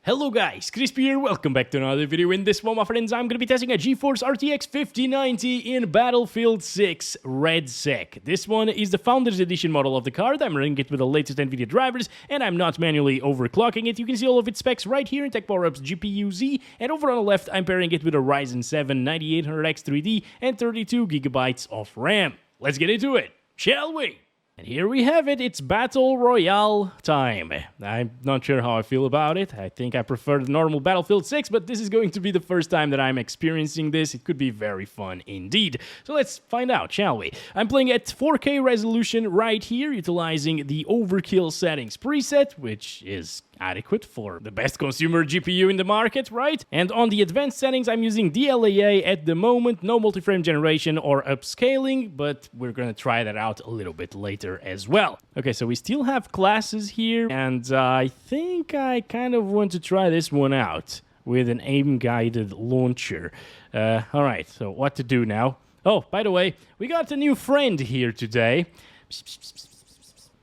Hello guys, Crispy here, welcome back to another video. In this one, my friends, I'm gonna be testing a GeForce RTX 5090 in Battlefield 6 REDSEC. This one is the Founders Edition model of the card. I'm running it with the latest Nvidia drivers, and I'm not manually overclocking it. You can see all of its specs right here in Tech Power-Up's GPU-Z, and over on the left, I'm pairing it with a Ryzen 7 9800X 3D and 32 gigabytes of RAM. Let's get into it, shall we? And here we have it, it's Battle Royale time. I'm not sure how I feel about it. I think I prefer the normal Battlefield 6, but this is going to be the first time that I'm experiencing this. It could be very fun indeed. So let's find out, shall we? I'm playing at 4K resolution right here, utilizing the Overkill settings preset, which is adequate for the best consumer GPU in the market, right? And on the advanced settings, I'm using DLAA at the moment, no multi-frame generation or upscaling, but we're gonna try that out a little bit later as well. Okay, so we still have classes here, and I think I kind of want to try this one out with an aim-guided launcher. Alright, so what to do now? Oh, by the way, we got a new friend here today.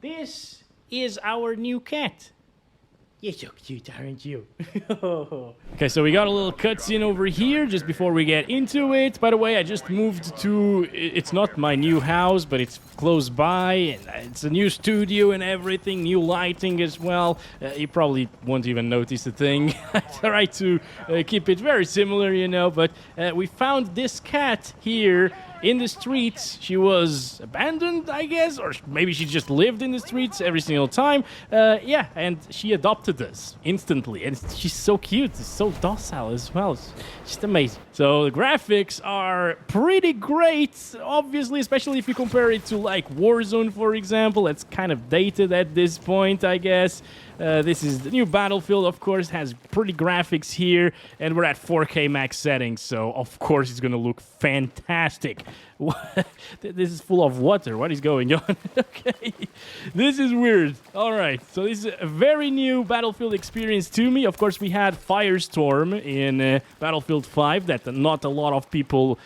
This is our new cat. You're so cute, aren't you? Okay, so we got a little cutscene over here just before we get into it. By the way, I just moved to... It's not my new house, but it's close by. And it's a new studio and everything, new lighting as well. You probably won't even notice a thing. I try to keep it very similar, you know, but we found this cat here in the streets. She was abandoned, I guess, or maybe she just lived in the streets every single time. Yeah, and she adopted us instantly, and she's so cute, it's so docile as well. It's just amazing. So the graphics are pretty great, obviously, especially if you compare it to like Warzone, for example. It's kind of dated at this point, I guess. This is the new Battlefield, of course, has pretty graphics here, and we're at 4K max settings, so of course it's gonna look fantastic. This is full of water. What is going on? Okay, this is weird. All right, so this is a very new Battlefield experience to me. Of course, we had Firestorm in Battlefield 5 that not a lot of people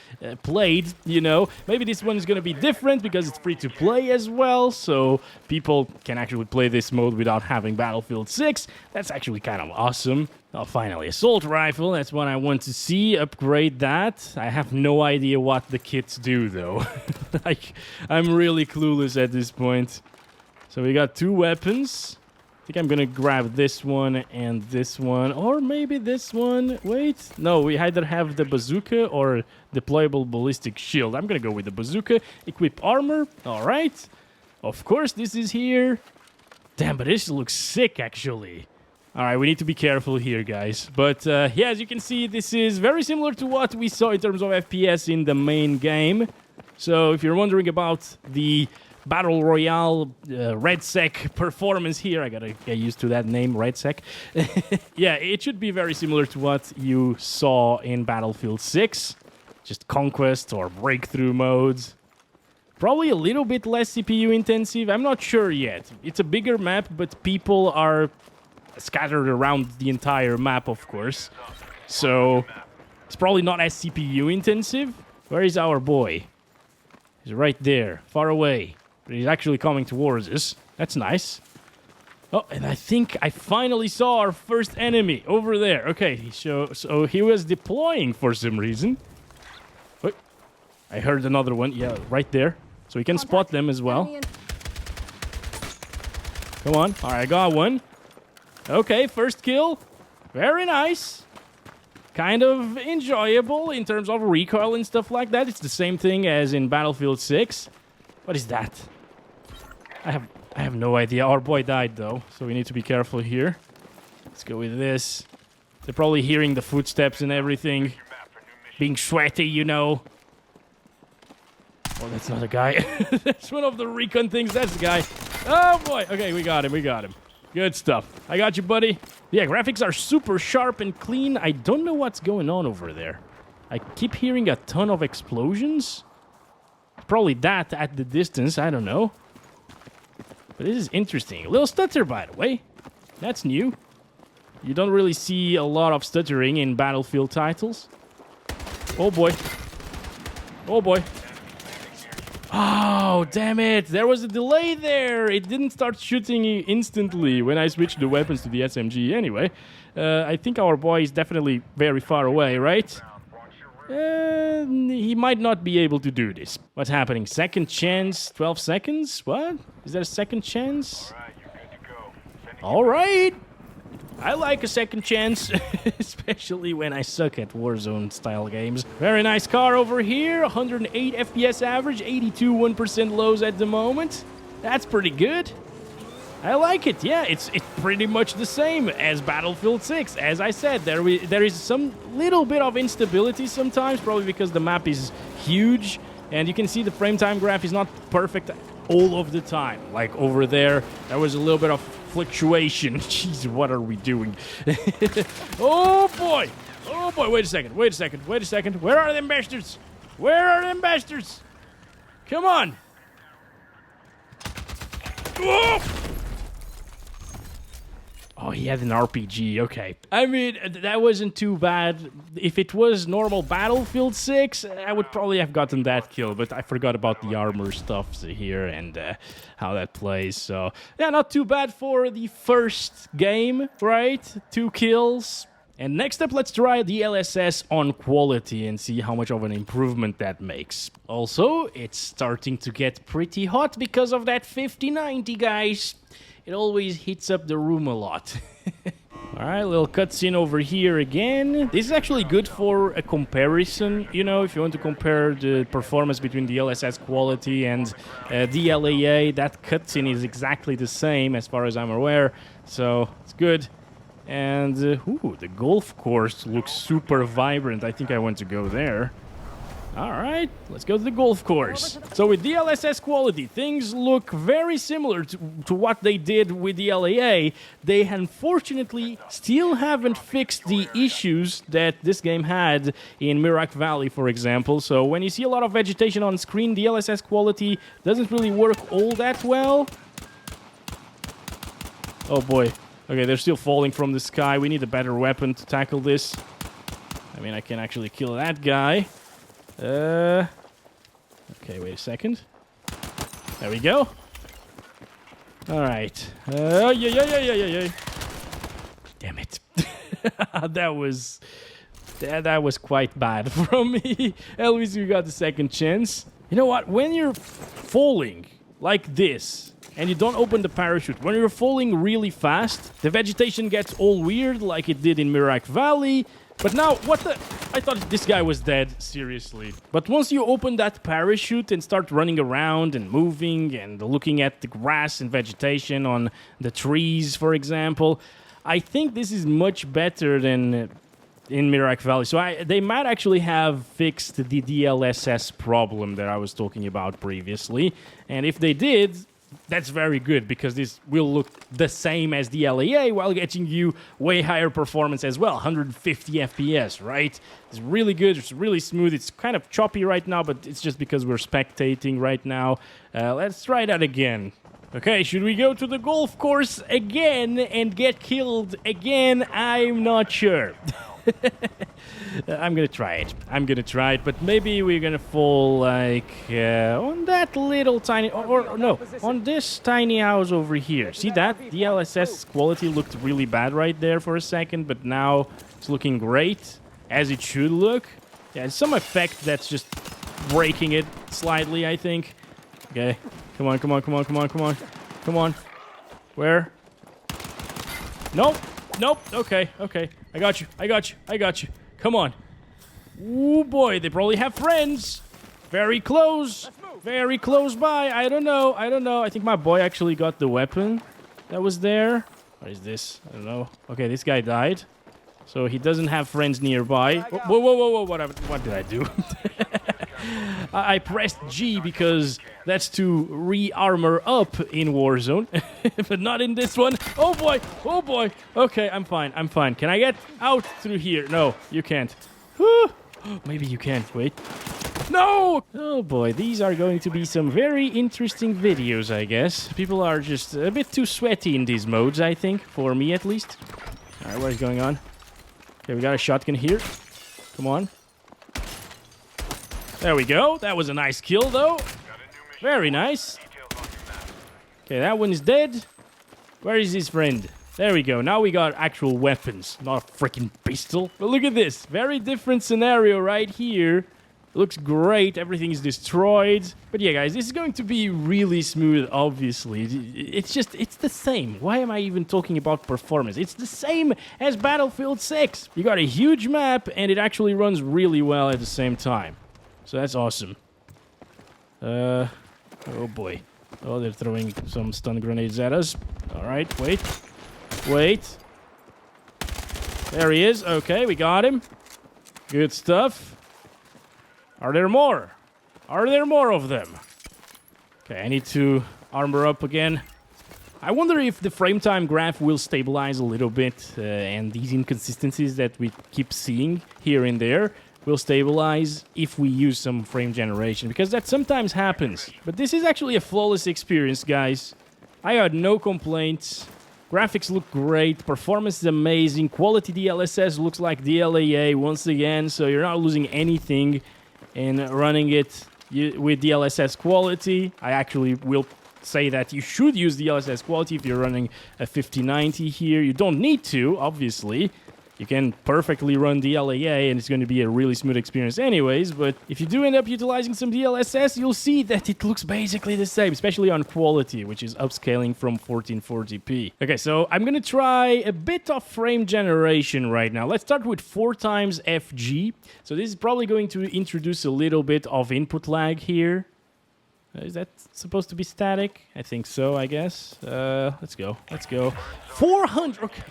played, you know. Maybe this one is gonna be different because it's free to play as well, so people can actually play this mode without having Battlefield 6. That's actually kind of awesome. Oh, finally, assault rifle. That's what I want to see. Upgrade that. I have no idea what the kits do, though. Like, I'm really clueless at this point. So we got two weapons. I think I'm gonna grab this one and this one, or maybe this one. Wait, no, we either have the bazooka or deployable ballistic shield. I'm gonna go with the bazooka. Equip armor. All right. Of course, this is here. Damn, but this looks sick, actually. All right, we need to be careful here, guys. But yeah, as you can see, this is very similar to what we saw in terms of FPS in the main game. So if you're wondering about the Battle Royale REDSEC performance here, I gotta get used to that name, REDSEC. Yeah, it should be very similar to what you saw in Battlefield 6. Just conquest or breakthrough modes. Probably a little bit less CPU intensive. I'm not sure yet. It's a bigger map, but people are scattered around the entire map, of course. So it's probably not as CPU intensive. Where is our boy? He's right there, far away. But he's actually coming towards us. That's nice. Oh, and I think I finally saw our first enemy over there. Okay, so he was deploying for some reason. Wait, I heard another one. Yeah, right there. So we can spot them as well. Come on. All right, I got one. Okay, first kill. Very nice. Kind of enjoyable in terms of recoil and stuff like that. It's the same thing as in Battlefield 6. What is that? I have no idea. Our boy died, though, so we need to be careful here. Let's go with this. They're probably hearing the footsteps and everything. Being sweaty, you know. Oh, that's not a guy. That's one of the recon things. That's the guy. Oh, boy. Okay, we got him. We got him. Good stuff. I got you, buddy. Yeah, graphics are super sharp and clean. I don't know what's going on over there. I keep hearing a ton of explosions. Probably that at the distance. I don't know. But this is interesting. A little stutter, by the way. That's new. You don't really see a lot of stuttering in Battlefield titles. Oh, boy. Oh, boy. Oh, damn it. There was a delay there. It didn't start shooting instantly when I switched the weapons to the SMG anyway. I think our boy is definitely very far away, right? He might not be able to do this. What's happening? Second chance, 12 seconds? What? Is there a second chance? All right. I like a second chance, especially when I suck at Warzone-style games. Very nice car over here. 108 FPS average, 82 1% lows at the moment. That's pretty good. I like it. Yeah, it's pretty much the same as Battlefield 6. As I said, there is some little bit of instability sometimes, probably because the map is huge, and you can see the frame time graph is not perfect all of the time. Like over there was a little bit of fluctuation. Jeez, what are we doing? Oh boy! Oh boy! Wait a second! Wait a second! Wait a second! Where are them bastards? Where are them bastards? Come on! Whoa! Oh, he had an RPG, okay. I mean, that wasn't too bad. If it was normal Battlefield 6, I would probably have gotten that kill, but I forgot about the armor stuff here and how that plays. So, yeah, not too bad for the first game, right? 2 kills. And next up, let's try DLSS on quality and see how much of an improvement that makes. Also, it's starting to get pretty hot because of that 5090, guys. It always heats up the room a lot. Alright, little cutscene over here again. This is actually good for a comparison, you know, if you want to compare the performance between DLSS quality and DLAA. That cutscene is exactly the same as far as I'm aware, so it's good. And, ooh, the golf course looks super vibrant. I think I want to go there. Alright, let's go to the golf course. So with DLSS quality, things look very similar to what they did with DLAA. They unfortunately still haven't fixed the issues that this game had in Mirac Valley, for example. So when you see a lot of vegetation on screen, DLSS quality doesn't really work all that well. Oh boy. Okay, they're still falling from the sky. We need a better weapon to tackle this. I mean, I can actually kill that guy. Okay, wait a second. There we go. Alright. Yeah. Damn it. That was quite bad from me. At least we got the second chance. You know what? When you're falling like this, and you don't open the parachute, when you're falling really fast, the vegetation gets all weird like it did in Mirac Valley. But now, what the... I thought this guy was dead, seriously. But once you open that parachute and start running around and moving and looking at the grass and vegetation on the trees, for example, I think this is much better than in Mirac Valley. So they might actually have fixed the DLSS problem that I was talking about previously. And if they did... that's very good, because this will look the same as the DLAA while getting you way higher performance as well. 150 FPS, right? It's really good. It's really smooth. It's kind of choppy right now, but it's just because we're spectating right now. Let's try that again. Okay, should we go to the golf course again and get killed again? I'm not sure. I'm gonna try it, but maybe we're gonna fall like on that little tiny, or no, on this tiny house over here. See that? DLSS quality looked really bad right there for a second, but now it's looking great, as it should look. Yeah, it's some effect that's just breaking it slightly, I think. Okay, come on. Where? Nope. Okay. I got you. Come on. Ooh, boy, they probably have friends. Very close by. I don't know. I think my boy actually got the weapon that was there. What is this? I don't know. Okay, this guy died. So he doesn't have friends nearby. Whoa. What did I do? I pressed G because that's to re-armor up in Warzone, but not in this one. Oh boy. Okay, I'm fine. Can I get out through here? No, you can't. Maybe you can't. Wait. No! Oh boy, these are going to be some very interesting videos, I guess. People are just a bit too sweaty in these modes, I think, for me at least. Alright, what is going on? Okay, we got a shotgun here. Come on. There we go. That was a nice kill, though. Very nice. Okay, that one is dead. Where is his friend? There we go. Now we got actual weapons, not a freaking pistol. But look at this. Very different scenario right here. Looks great. Everything is destroyed. But yeah, guys, this is going to be really smooth, obviously. It's the same. Why am I even talking about performance? It's the same as Battlefield 6. You got a huge map, and it actually runs really well at the same time. So that's awesome. Oh boy. Oh, they're throwing some stun grenades at us. All right, wait. There he is. Okay, we got him. Good stuff. Are there more? Are there more of them? Okay, I need to armor up again. I wonder if the frame time graph will stabilize a little bit, and these inconsistencies that we keep seeing here and there will stabilize if we use some frame generation, because that sometimes happens. But this is actually a flawless experience, guys. I got no complaints. Graphics look great, performance is amazing, quality DLSS looks like DLAA once again, so you're not losing anything in running it with DLSS quality. I actually will say that you should use DLSS quality if you're running a 5090 here. You don't need to, obviously. You can perfectly run DLAA and it's going to be a really smooth experience anyways, but if you do end up utilizing some DLSS, you'll see that it looks basically the same, especially on quality, which is upscaling from 1440p. Okay, so I'm going to try a bit of frame generation right now. Let's start with 4x FG. So this is probably going to introduce a little bit of input lag here. Is that supposed to be static? I think so, I guess. Let's go. 400! Okay.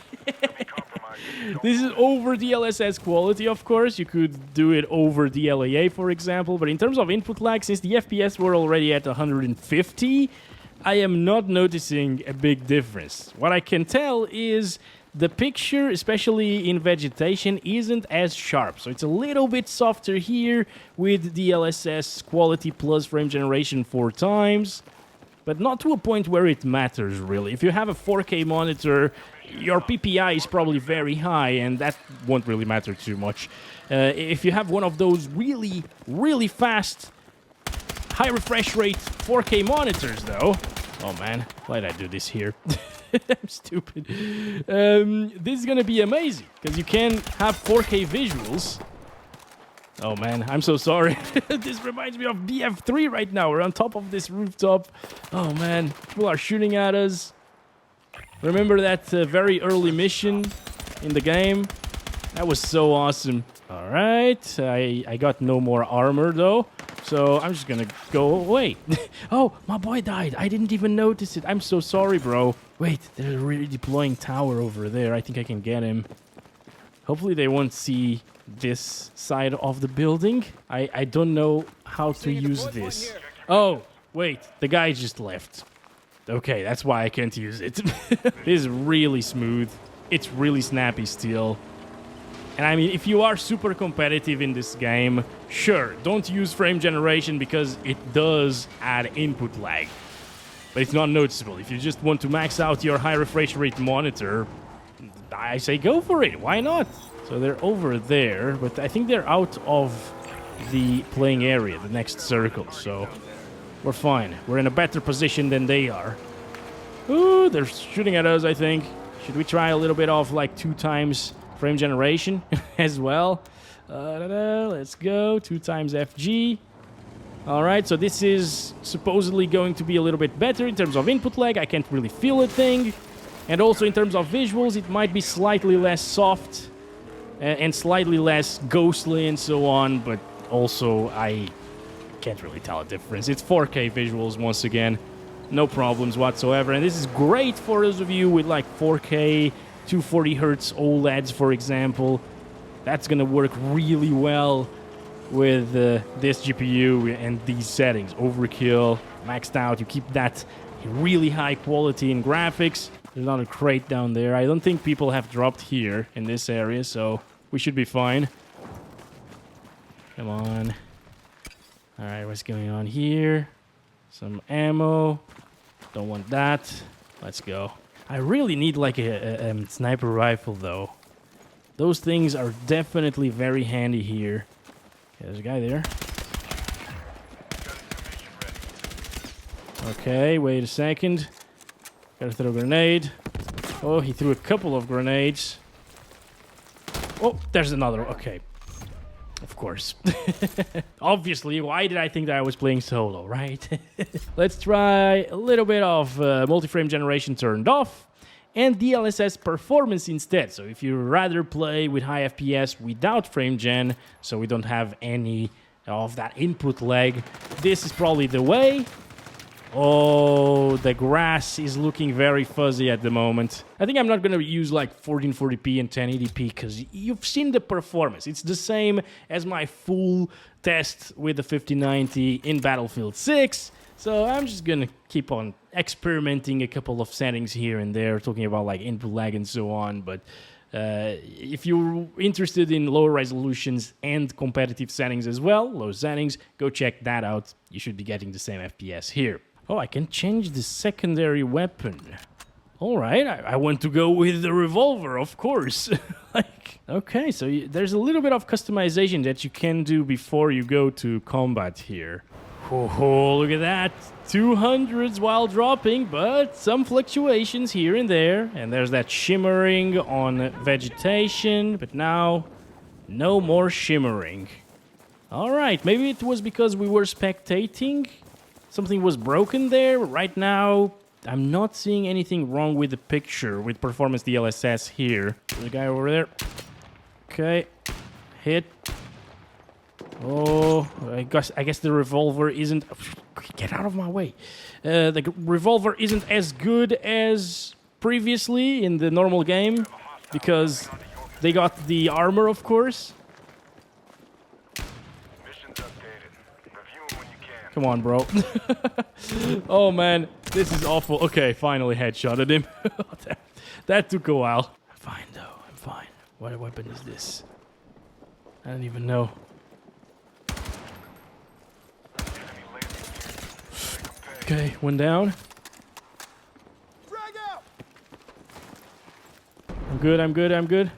This is over DLSS quality, of course. You could do it over DLAA, for example. But in terms of input lag, since the FPS were already at 150, I am not noticing a big difference. What I can tell is the picture, especially in vegetation, isn't as sharp. So it's a little bit softer here with DLSS quality plus frame generation 4x. But not to a point where it matters, really. If you have a 4K monitor, your PPI is probably very high, and that won't really matter too much. If you have one of those really, really fast, high refresh rate 4K monitors, though... Oh, man. Why did I do this here? I'm stupid. This is going to be amazing, because you can have 4K visuals. Oh, man. I'm so sorry. This reminds me of BF3 right now. We're on top of this rooftop. Oh, man. People are shooting at us. Remember that very early mission in the game? That was so awesome. All right. I got no more armor, though. So I'm just going to go away. Oh, my boy died. I didn't even notice it. I'm so sorry, bro. Wait, there's a redeploying tower over there. I think I can get him. Hopefully they won't see this side of the building. I don't know how to use this. Oh, wait. The guy just left. Okay, that's why I can't use it. This is really smooth. It's really snappy still. And I mean, if you are super competitive in this game, sure, don't use frame generation because it does add input lag. But it's not noticeable. If you just want to max out your high refresh rate monitor, I say go for it. Why not? So they're over there, but I think they're out of the playing area, the next circle. So we're fine. We're in a better position than they are. Ooh, they're shooting at us, I think. Should we try a little bit of like 2x frame generation as well? Let's go. 2x FG. All right, so this is supposedly going to be a little bit better in terms of input lag. I can't really feel a thing. And also in terms of visuals, it might be slightly less soft and slightly less ghostly and so on, but also I can't really tell a difference. It's 4K visuals once again. No problems whatsoever. And this is great for those of you with like 4K, 240Hz OLEDs, for example. That's going to work really well with this GPU and these settings. Overkill, maxed out. You keep that really high quality in graphics. There's another crate down there. I don't think people have dropped here in this area, so we should be fine. Come on. All right, what's going on here? Some ammo. Don't want that. Let's go. I really need like a sniper rifle, though. Those things are definitely very handy here. Okay, there's a guy there. Okay, wait a second. Gotta throw a grenade. Oh, he threw a couple of grenades. Oh, there's another. Okay. Of course. Obviously, why did I think that I was playing solo, right? Let's try a little bit of multi-frame generation turned off and DLSS performance instead. So if you rather play with high FPS without frame gen, so we don't have any of that input lag, this is probably the way. Oh, the grass is looking very fuzzy at the moment. I think I'm not going to use like 1440p and 1080p because you've seen the performance. It's the same as my full test with the 5090 in Battlefield 6. So I'm just going to keep on experimenting a couple of settings here and there, talking about like input lag and so on. But if you're interested in lower resolutions and competitive settings as well, low settings, go check that out. You should be getting the same FPS here. Oh, I can change the secondary weapon. All right, I want to go with the revolver, of course. Okay, so there's a little bit of customization that you can do before you go to combat here. Oh, look at that. 200s while dropping, but some fluctuations here and there. And there's that shimmering on vegetation, but now no more shimmering. All right, maybe it was because we were spectating. Something was broken there. Right now, I'm not seeing anything wrong with the picture with performance DLSS here. There's a guy over there. Okay. Hit. Oh, I guess the revolver isn't... Get out of my way. The revolver isn't as good as previously in the normal game because they got the armor, of course. Come on, bro. Oh, man. This is awful. Okay, finally headshotted him. That took a while. I'm fine, though. I'm fine. What weapon is this? I don't even know. Okay, one down. I'm good, I'm good, I'm good.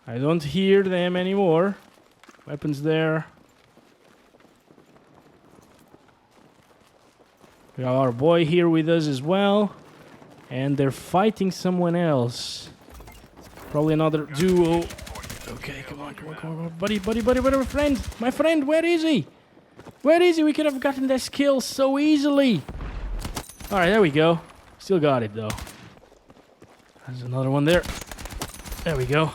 I don't hear them anymore. Weapons there. We got our boy here with us as well. And they're fighting someone else. Probably another duo. Okay, come on, come on, come on. Buddy, friend. My friend, where is he? Where is he? We could have gotten this kill so easily. Alright, there we go. Still got it, though. There's another one there. There we go.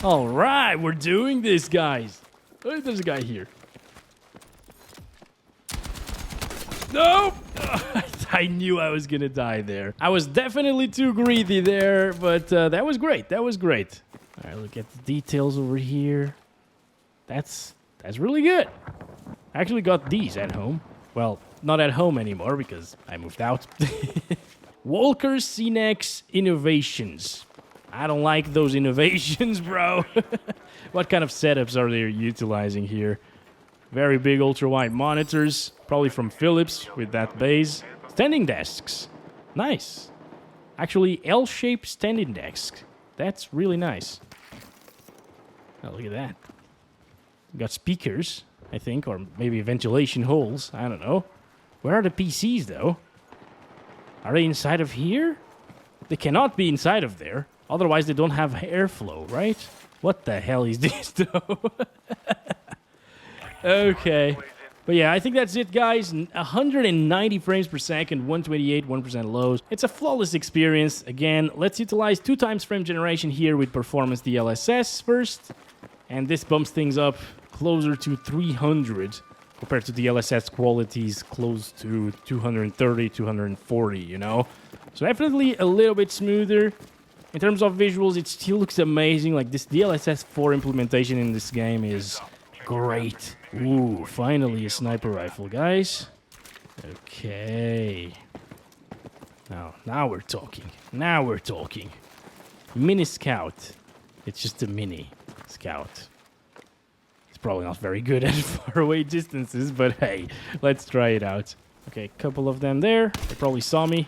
Alright, we're doing this, guys. Oh, there's a guy here. No! I knew I was gonna die there. I was definitely too greedy there, but that was great. That was great. Alright, look at the details over here. That's really good. I actually got these at home. Well, not at home anymore because I moved out. Walker Cenex Innovations. I don't like those innovations, bro. What kind of setups are they utilizing here? Very big ultra-wide monitors, probably from Philips with that base. Standing desks. Nice. Actually, L-shaped standing desks. That's really nice. Oh, look at that. Got speakers, I think, or maybe ventilation holes. I don't know. Where are the PCs, though? Are they inside of here? They cannot be inside of there. Otherwise, they don't have airflow, right? What the hell is this, though? Okay. But yeah, I think that's it, guys. 190 frames per second, 128, 1% lows. It's a flawless experience. Again, let's utilize 2x frame generation here with performance DLSS first. And this bumps things up closer to 300 compared to DLSS qualities close to 230, 240, you know? So definitely a little bit smoother. In terms of visuals, it still looks amazing. Like this DLSS 4 implementation in this game is great. Ooh, finally a sniper rifle, guys. Okay. Now we're talking. Now we're talking. Mini Scout. It's just a mini Scout. It's probably not very good at faraway distances, but hey, let's try it out. Okay, a couple of them there. They probably saw me.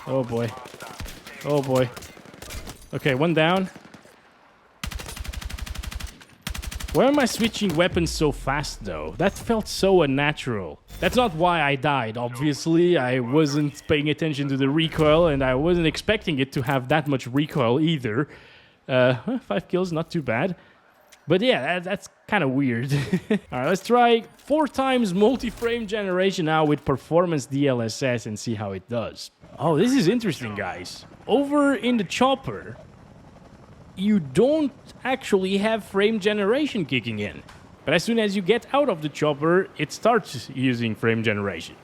Oh boy. Oh boy. Okay, one down. Why am I switching weapons so fast, though? That felt so unnatural. That's not why I died, obviously. I wasn't paying attention to the recoil, and I wasn't expecting it to have that much recoil either. 5 kills, not too bad. But yeah, that's kind of weird. Alright, let's try 4 times multi-frame generation now with performance DLSS and see how it does. Oh, this is interesting, guys. Over in the chopper, you don't actually have frame generation kicking in. But as soon as you get out of the chopper, it starts using frame generation.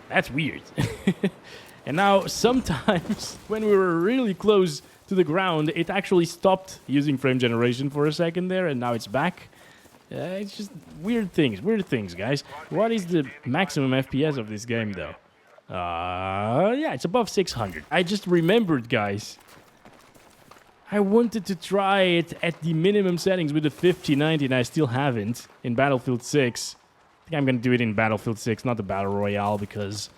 That's weird. And now, sometimes, when we were really close to the ground, it actually stopped using frame generation for a second there, and now it's back. It's just weird things, guys. What is the maximum FPS of this game, though? Yeah, it's above 600. I just remembered, guys. I wanted to try it at the minimum settings with the 5090, and I still haven't in Battlefield 6. I think I'm gonna do it in Battlefield 6, not the Battle Royale, because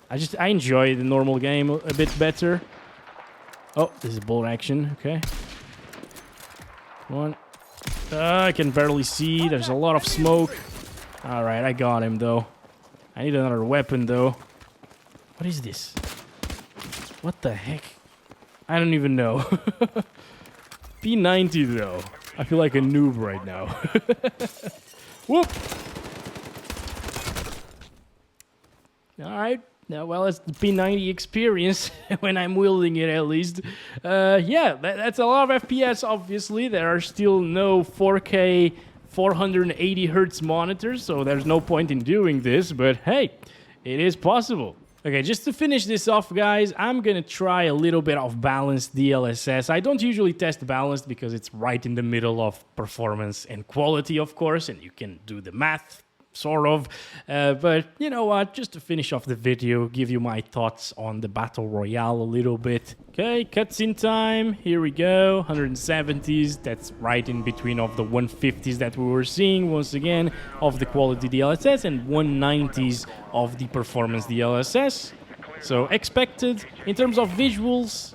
I enjoy the normal game a bit better. Oh, this is bolt action. Okay. Come on. I can barely see. There's a lot of smoke. All right, I got him, though. I need another weapon, though. What is this? What the heck? I don't even know. P90, though. I feel like a noob right now. Whoop! Alright. Now, well, it's the P90 experience, when I'm wielding it at least. Yeah, that's a lot of FPS, obviously. There are still no 4K 480 Hz monitors, so there's no point in doing this, but hey, it is possible. Okay, just to finish this off, guys, I'm gonna try a little bit of balanced DLSS. I don't usually test balanced because it's right in the middle of performance and quality, of course, and you can do the math, sort of. But you know what, just to finish off the video, give you my thoughts on the Battle Royale a little bit. Okay, cutscene time, here we go, 170s, that's right in between of the 150s that we were seeing, once again, of the quality DLSS, and 190s of the performance DLSS. So, expected. In terms of visuals,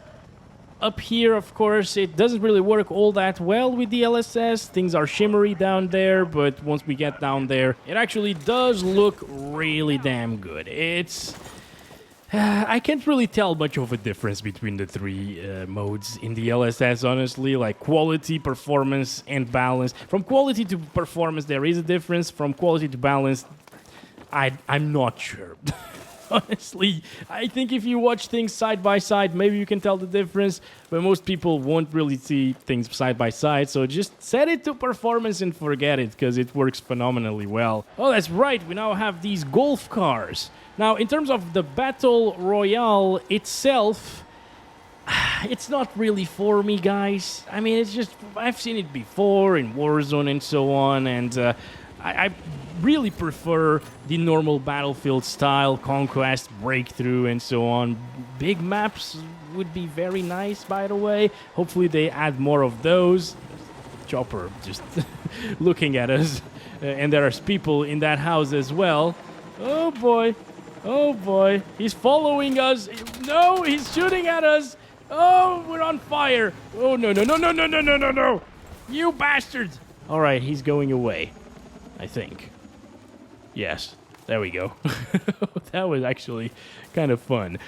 up here, of course, it doesn't really work all that well with DLSS. Things are shimmery down there, but once we get down there, it actually does look really damn good. It's... I can't really tell much of a difference between the 3 modes in DLSS, honestly, like quality, performance, and balance. From quality to performance, there is a difference. From quality to balance, I'm not sure. Honestly, I think if you watch things side by side, maybe you can tell the difference, but most people won't really see things side by side, so just set it to performance and forget it, because it works phenomenally well. Oh, that's right, we now have these golf cars. Now, in terms of the Battle Royale itself, it's not really for me, guys. I mean, it's just, I've seen it before in Warzone and so on, and I really prefer the normal Battlefield style, Conquest, Breakthrough, and so on. Big maps would be very nice, by the way. Hopefully they add more of those. Chopper just looking at us. And there are people in that house as well. Oh boy. Oh boy. He's following us. No, he's shooting at us. Oh, we're on fire. Oh, no, no, no, no, no, no, no, no, no. You bastard. All right, he's going away, I think. Yes, there we go. That was actually kind of fun.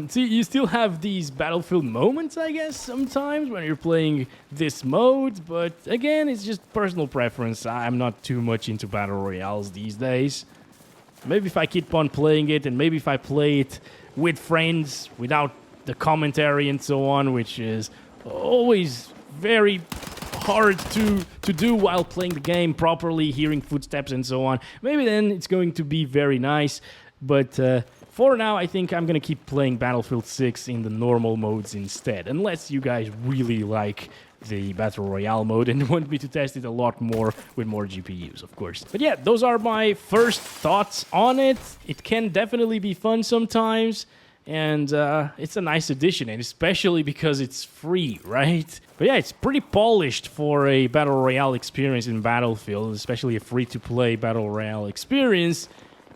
See, you still have these Battlefield moments, I guess, sometimes when you're playing this mode, but again, it's just personal preference. I'm not too much into Battle Royales these days. Maybe if I keep on playing it, and maybe if I play it with friends, without the commentary and so on, which is always very hard to do while playing the game properly, hearing footsteps and so on. Maybe then it's going to be very nice, but for now I think I'm gonna keep playing Battlefield 6 in the normal modes instead, unless you guys really like the Battle Royale mode and want me to test it a lot more with more GPUs, of course. But yeah, those are my first thoughts on it. It can definitely be fun sometimes, and it's a nice addition, and especially because it's free, right? But yeah, it's pretty polished for a Battle Royale experience in Battlefield, especially a free-to-play Battle Royale experience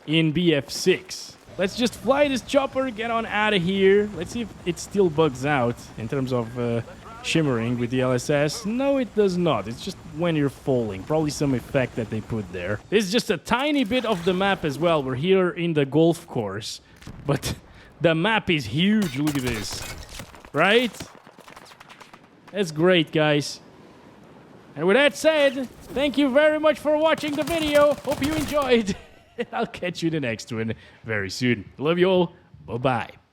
in BF6. Let's just fly this chopper, get on out of here. Let's see if it still bugs out in terms of shimmering with the DLSS. No, it does not. It's just when you're falling. Probably some effect that they put there. This is just a tiny bit of the map as well. We're here in the golf course, but the map is huge. Look at this. Right? That's great, guys. And with that said, thank you very much for watching the video. Hope you enjoyed. I'll catch you in the next one very soon. Love you all. Bye-bye.